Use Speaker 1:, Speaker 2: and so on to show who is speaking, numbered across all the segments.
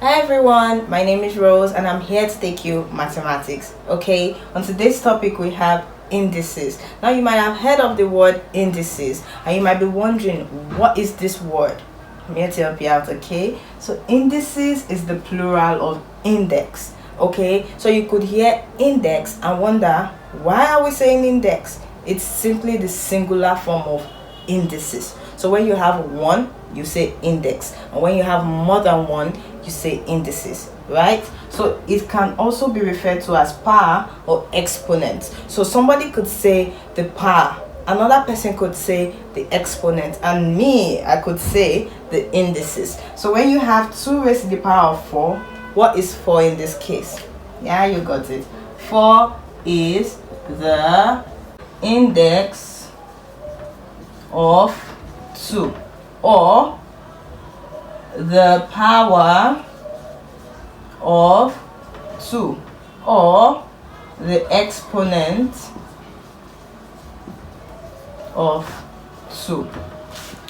Speaker 1: Hi everyone, my name is Rose and I'm here to take you mathematics. Okay, on today's topic we have indices. Now you might have heard of the word indices and you might be wondering, what is this word? I'm here to help you out. Okay, so indices is the plural of index. Okay, so you could hear index and wonder, why are we saying index? It's simply the singular form of indices. So when you have one, you say index, and when you have more than one, you say indices, right? So it can also be referred to as power or exponent. So somebody could say the power, another person could say the exponent, and me, I could say the indices. So when you have 2 raised to the power of 4, what is 4 in this case? Yeah, you got it. 4 is the index of 2, or the power of 2, or the exponent of 2.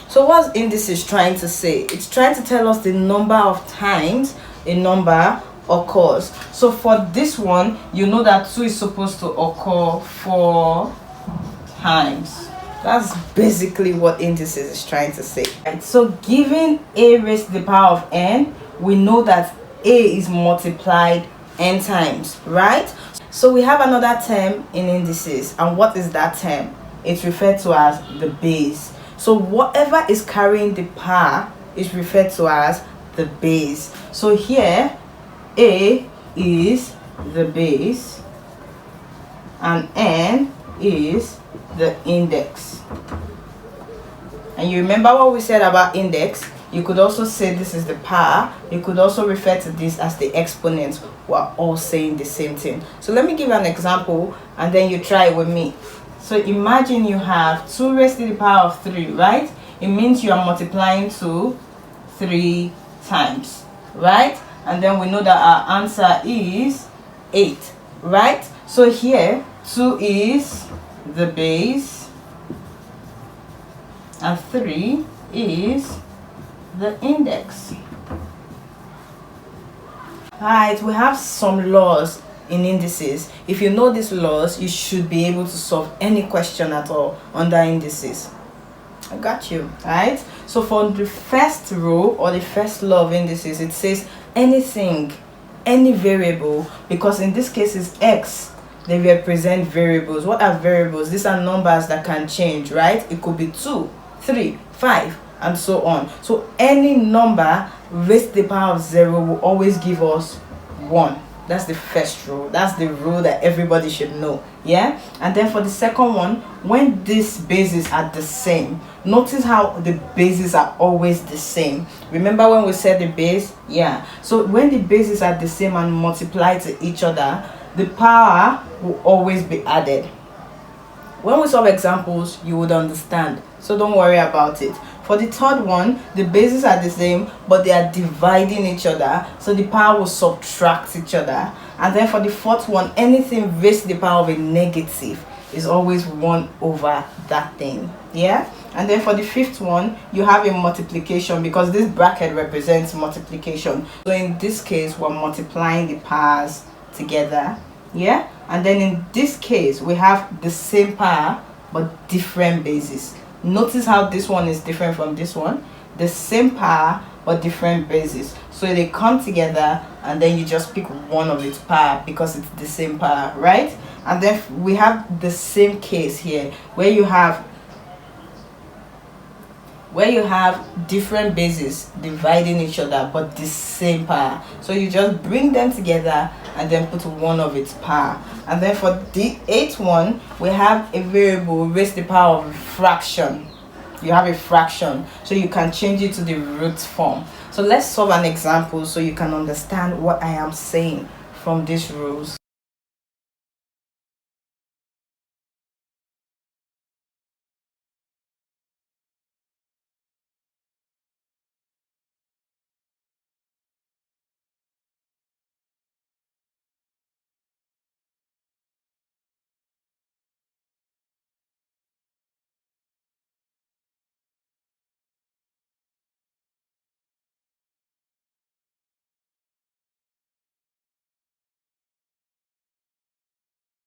Speaker 1: So what's indices trying to say? It's trying to tell us the number of times a number occurs. So for this one, you know that 2 is supposed to occur 4 times. That's basically what indices is trying to say. Right, so given a raised to the power of n, we know that a is multiplied n times, right? So we have another term in indices, and what is that term? It's referred to as the base. So whatever is carrying the power is referred to as the base. So here a is the base and n is the index. And you remember what we said about index? You could also say this is the power. You could also refer to this as the exponent. We're all saying the same thing. So let me give an example and then you try it with me. So imagine you have 2 raised to the power of 3, right? It means you are multiplying 2 3 times, right? And then we know that our answer is 8, right? So here 2 is the base and 3 is the index. Right, we have some laws in indices. If you know these laws, you should be able to solve any question at all under indices. I got you, right? So for the first rule or the first law of indices, it says anything, any variable, because in this case is x, they represent variables. What are variables? These are numbers that can change, right? It could be 2, 3, 5, and so on. So any number raised to the power of 0 will always give us 1. That's the first rule. That's the rule that everybody should know. Yeah. And then for the second one, when these bases are the same, notice how the bases are always the same. Remember when we said the base? Yeah. So when the bases are the same and multiply to each other, the power will always be added. When we solve examples, you would understand, so don't worry about it. For the third one, the bases are the same, but they are dividing each other, so the power will subtract each other. And then for the fourth one, anything raised to the power of a negative is always 1 over that thing. Yeah. And then for the fifth one, you have a multiplication, because this bracket represents multiplication. So in this case, we're multiplying the powers together. Yeah. And then in this case, we have the same power but different bases. Notice how this one is different from this one. The same power but different bases. So they come together and then you just pick one of its power because it's the same power, right? And then we have the same case here where you have different bases dividing each other but the same power. So you just bring them together and then put one of its power. And then for the 8th one, we have a variable raised to the power of a fraction. You have a fraction, so you can change it to the root form. So let's solve an example so you can understand what I am saying from these rules.